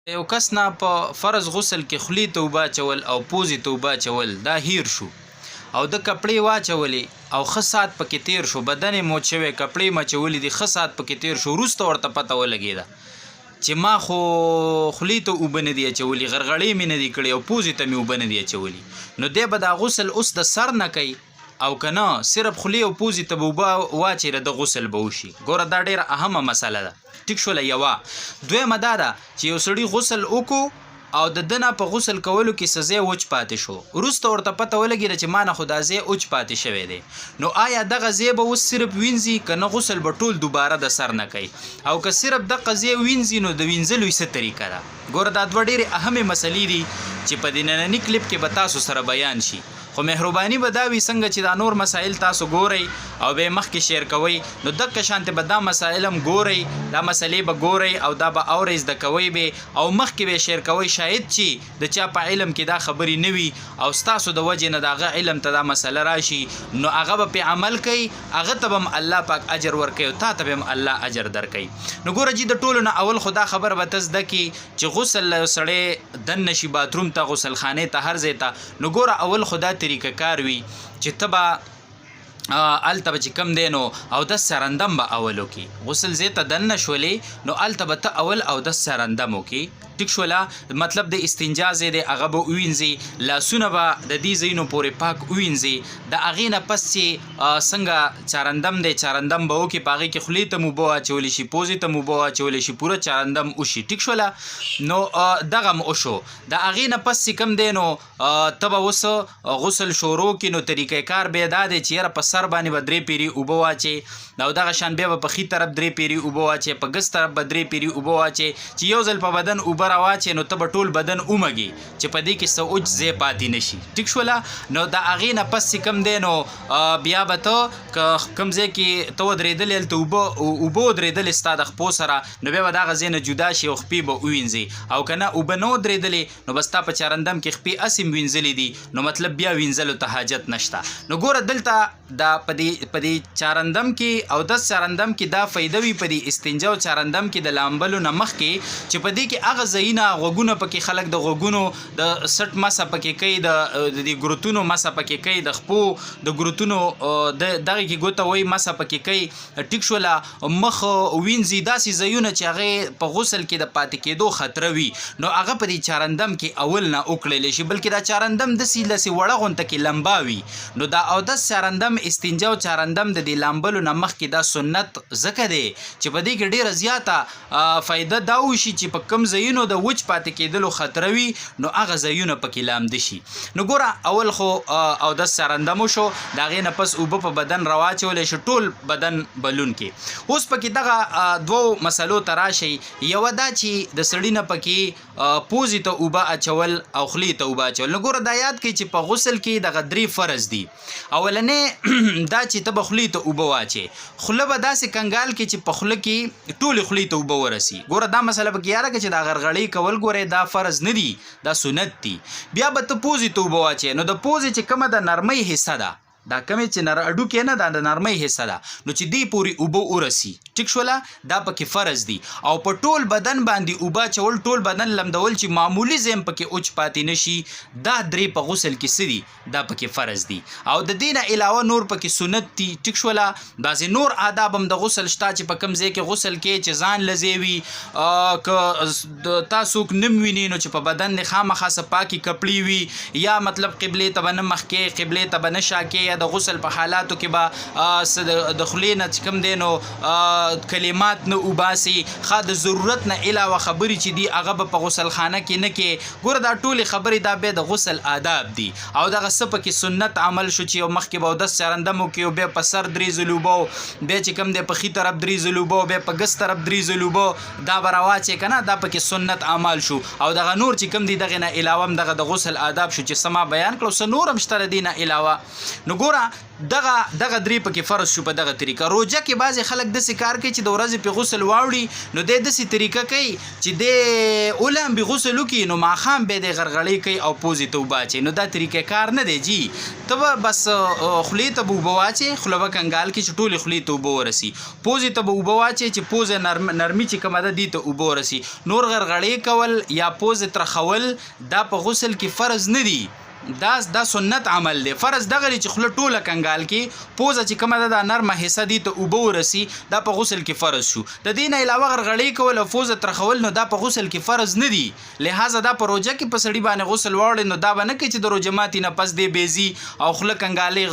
یو کس نه په فرض غسل کې خولې ته اوبه اچول او پوزې ته اوبه اچول دا هیر شو او د کپړې واچولې او ښه ساعت پکې تیر شو، بدن یې موچ شوی، کپړې مچولې دي، ښه ساعت پکې تیر شو، وروسته ورته پته ولګېده چې ما خو خولې ته اوبه نه دي اچولي، غرغړې مې نه دي کړې او پوزې ته مې اوبه نه دي اچولي، نو دی به دا غسل اوس د سر نه کوي او که نه صرف خولې او پوزې ته به اوبه واچوي د غسل به وشي. ګوره دا ډېره اهمه مسله ده. ټیک شوله. یوه دویمه دا ده چې یو سړي غسل وکړو او د ده نه په غسل کولو کې څه ځای وچ پاتې شو، وروسته ورته پته ولګېده چې ما نه خو دا ځای وچ پاتې شوی دی، نو آیا دغه ځای به اوس صرف وینځي که نه غسل به ټول دوباره د سر نه کوي، او که صرف دغه ځای وینځي نو د وینځلو یې څه طریقه ده. ګوره دا دوه ډېرې اهمې مسلې دي چې په دې ننني کلیپ کې به تاسو سره بیان شي، خو مهرباني به دا وي څنګه چې دا نور مسایل تاسو ګورئ او به مخکې شیر کوئ، نو دغه شانتې به دا مسایل هم ګورئ، دا مسلې به ګورئ او دا به اورئ، زده کوئ به او مخکې به شیر کوئ، شاید چې د چا په علم کې دا خبرې نه وي او ستاسو د وجې نه د هغه علم ته دا مسله راشي، نو هغه به پې عمل کوي، هغه ته به هم الله پاک اجر ورکوي او تا ته به هم الله اجر درکوي. نو ګوره جي د ټولو نه اول خو دا خبره به ته زده کړي چې غسل سړی دننه شي باتروم ته، غسل خانې ته، هر ځای ته، نو ګوره اول خو دا طریقه کار وي چې ته به الته به چې کم دی نو اودس سرندم به اول وکړي، غسل ځای ته دننه شولې نو الته به ته اول اودس سرندم وکړي. ټیک شوله. مطلب د استنجا ځای دی هغه به ووینځي، لاسونه به د دې ځایونو پورې پاک ووینځي، د هغې نه پس چې څنګه چارندم دی چارندم به وکړي، په هغې کې خولې ته مو اوبه واچولی شي، پوزې ته مو اوبه واچولی شي، پوره چارندم وشي. ټیک شوله. نو دغه م وشو، د هغې نه پس چې کوم دی نو ته به اوس غسل شروع کړي، نو طریقه کار به یې دا دی چې یاره په سر باندې به 3 پیري اوبه واچې او دغه شان بیا به په ښي طرف 3 پیري اوبه واچې، په ګس طرف به 3 پیري اوبه واچې، چې یو ځل په بدن اوبه راواچې نو ته به ټول بدن ومږي چې په دې کې څه اوچ ځای پاتې نه شي. ټیک شوله. نو د هغې نه پس چې کوم دی نو بیا به ته که کوم ځای کې ته ودرېدلې هلته اوبه ودرېدلې ستا د خپو سره، نو بیا به د هغه ځای نه جدا شي او خپې به ووینځي، او که نه اوبه نه ودرېدلې نو به ستا په چارندم کې خپې هسې وینځلې دي، نو مطلب بیا وینځلو ته حاجت نشته. نو ګوره دلته دا په دې چارندم کې او 10 چارندم کې دا فایده وي په دې استنجا او چارندم کې د لامبلو نه مخکې چې په دې کې هغه ځایونه غوږونه پکې خلک د غوږونو د سټ مسه پکې کوي، د ګروتونو مسه پکې کوي، د خپو د ګروتونو دغه کې ګوته وایي مسه پکې کوي. ټیک شوله. مخ وینځي، داسې ځایونه چې هغې په غسل کې د پاتې کېدو خطره وي، نو هغه په دې چارندم کې اول نه وکړلی شي، بلکې دا چارندم داسې لسې وړه غونته کې لمبا وي، نو دا اودس چارندم استنجا او چارندم د دې لامبلو نه مخکې دا سنت ځکه دی چې په دې کې ډېره زیاته فایده دا وشي چې په کوم ځایونو د وچ پاتې کېدلو خطره وي نو هغه ځایونه پکې لامده شي. نو ګوره اول خو اودس چارندم وشو، د هغې نه پس اوبه په بدن راواچولی شي، ټول بدن بلون کې. اوس پکې دغه دوو مسلو ته راشئ. یوه دا چې د سړي نه پکې پوزې ته اوبه اچول او خولې ته اوبه اچول. نو ګوره دا یاد کړئ چې په غسل کې دغه 3 فرض دي. اولنې دا چې ته به خولې ته اوبه واچې، خوله به داسې کنګال کې چې په خوله کې ټولې خولې ته اوبه ورسي. ګوره دا مسله پکې یاده کړه چې دا غرغړې کول ګورئ دا فرض نه دي، دا سنت دي. بیا به ته پوزې ته اوبه واچې، نو د پوزې چې کومه د نرمۍ حصه ده، دا کمې چې اډوکې نه دا د نرمۍ حصه ده، نو چې دې پورې اوبه ورسي. ټیک شوله. دا پکې فرض دي. او په ټول بدن باندې اوبه اچول، ټول بدن لمدول چې معمولی ځای پکې اوچ پاتې نشي، دا 3 په غسل کې څه دي، دا پکې فرض دي. او د دې نه علاوه نور پکې سنت دي. ټیک شوله. داسې نور آداب هم د غسل شته چې په کوم ځای کې غسل کې چې ځان لځې وي، که تا څوک نم ویني نو چې په بدن دې خامخا څه پاکې کپړې وي، یا مطلب قبلې ته به نه مخکې، قبلې ته به نه شاکې، یا د غسل په حالاتو کې به د خولې نه چې کوم دی نو کلمات نه وباسي، ښه د ضرورت نه علاوه خبرې چې دي هغه به په غسل خانه کې نه کې. ګوره دا ټولې خبرې دا بیا د غسل آداب دي. او دغه څه پکې سنت عمل شو چې یو مخکې به اودس چارندم وکړي، او بیا په سر 3 ځلې اوبه، بیا چې کوم دی په ښي طرف 3 ځلې اوبه، بیا په ګس طرف 3 ځلې اوبه، دا به راواچې که نه، دا پکې سنت عمل شو. او دغه نور چې کوم دی دغې نه علاوه هم دغه د غسل آداب شو چې څه ما بیان کړو، څه نور هم شته د دې نه علاوه. نو ګوره دغه درې پکې فرض شو په دغه طریقه. روژه کې بعضې خلک داسې کار کوي چې د ورځې پې غسل واوړي نو دی داسې طریقه کوي چې دی اولم به غسل وکړي نو ماښام به دی غرغړې کوي او پوزې ته اوبه اچوي. نو دا طریقه کار نه دی جي. ته به بس خولې ته به اوبه واچې، خوله به کنګال کړي چې ټولې خولې ته اوبه ورسي، پوزې ته به اوبه واچې چې پوزه نرمي چې کومه ده دې ته اوبه ورسي. نور غرغړې کول یا پوزې ترخول دا په غسل کې فرض نه دي، دا سنت عمل دی. فرض دغه چې خوله ټوله کنګال کې پوزه چې کومه ده دا نرمه حصه دې ته اوبه ورسي، دا په غسل کې فرض شو. د دې نه علاوه غرغړې کول او پوزه ترخول نو دا په غسل کې فرض نه دي. لہذا دا په روژه کې په سړي باندې غسل واوړي نو دا به نه کوي چې د روژه ماتي نه پس دی بیزي او خوله کنګالې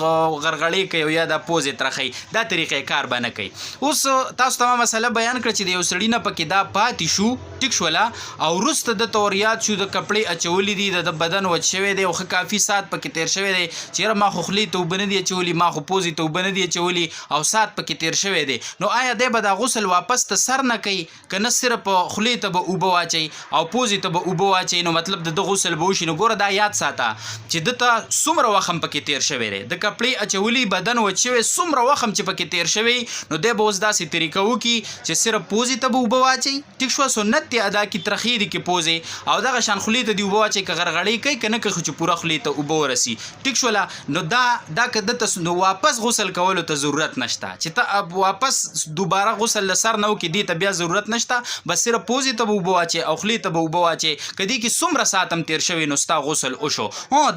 غرغړې کوي او یا دا پوزې ترخوي، دا طریقې کار به نه کوي. اوس تاسو ته ما مسله بیان کړه چې د یو سړي نه پکې دا پاتې شو، ټیک شوله، او وروسته د توریات شو، د کپړې اچولي دي، د بدن وچ شوی دی او ښه کافي ساعت پکې تیر شوی دی چې یاره ما خو خولې ته اوبه نه دي اچولي، ما خو پوزې ته اوبه نه دي اچولي او ساعت پکې تیر شوی دی، نو آیا دی به دا غسل واپس ته سر نه کوي که نه صرف خولې ته به اوبه واچوي او پوزې ته به اوبه واچوي؟ نو مطلب د ده غسل به وشي. نو ګوره دا یاد ساته چې ده ته څومره وخت هم پکې تیر شوی دی، د کپړې اچولي، بدن وچ شوی، څومره وخت هم چې پکې تیر شوی نو دی به اوس داسې طریقه وکړي چې صرف پوزې ته به اوبه واچوي، ټیک شوه، سنت دی ادا کړي، ترخې دي کې پوزې او دغه شان خولې ته دې اوبه واچوي، که غرغړې کوي که نه کوي خو چې پوره خولې ته اوبه ورسي، ټیک شوله. نو دا که دته نو واپس غسل کولو ته ضرورت نشته چې ته واپس دوباره غسل له سر نه وکړي، دې ته بیا ضرورت نشته، بس صرف پوزې ته به اوبه واچوي او خولې ته به اوبه واچوي. که دې کې څومره ساعت هم تیر شوی نو ستا غسل وشو.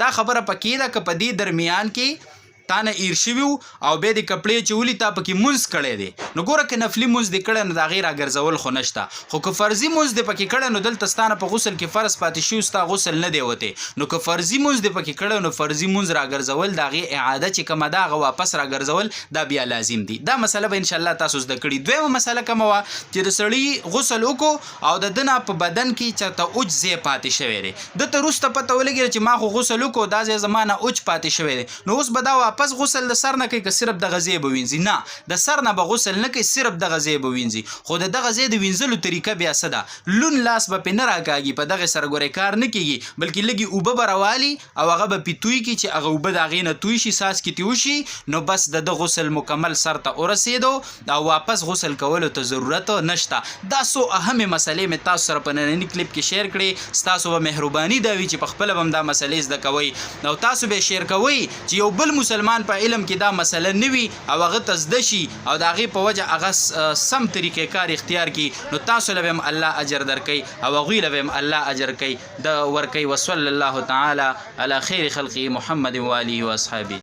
دا خبره پکې ده که په دې درمیان کې تا نه ایر شوي او بیا د کپړې چولي تا پکې مونځ کړی دی، نو ګوره که نفلي مونځ دې کړی نو د هغې راګرځول خو نشته، خو که فرضي مونځ دې پکې کړی نو دلته ستا نه په غسل کې فرض پاتې شوي، ستا غسل نه دی وتی. نو که فرضي مونځ دې پکې کړی نو فرضي مونځ راګرځول د هغې اعاده چې کومه ده هغه واپس راګرځول دا بیا لازم دي. دا مسله به انشاءالله تاسو زده کړي. دویمه مسله کومه وه چې د سړي غسل وکړو او د ده نه په بدن کې چېرته اوچ ځای پاتې شوی دی، ده ته وروسته پته ولګېده چې ما خو غسل وکړو دا ځای زما نه اوچ پاتې شوی دی، نو اوس به دا واپس غسل د سر نه کوي که صرف دغه ځای به وینځي؟ نه، د سر نه به غسل نه کوي، صرف دغه ځای به وینځي. خو د دغه ځای د وینځلو طریقه بیا څه ده؟ لون لاس به پې نه راکاږي، په دغې سره ګورې کار نه کېږي، بلکې لږې اوبه به راوالي او هغه به پې توی کړي چې هغه اوبه د هغې نه توی شي، څاڅکي ترې وشي، نو بس د ده غسل مکمل سر ته ورسېدو او واپس غسل کولو ته ضرورت نشته. دا څو اهمې مسلې مې تاسو سره په ننني کلیپ کې شیر کړې. ستاسو به مهرباني دا وي چې پخپله به هم دا مسلې زده کوئ او تاسو به یې شیر کوئ چې یو بل مسلمان په علم کې دا مسله نه وي او هغه ته زده شي او د هغې په وجه هغه سم طریقې کار اختیار کړي، نو تاسو له به هم الله اجر درکوي او هغوی له به هم الله اجر کوي ورکوي. وصلی الله تعالی علی خیر خلقه محمد و آله و اصحابه.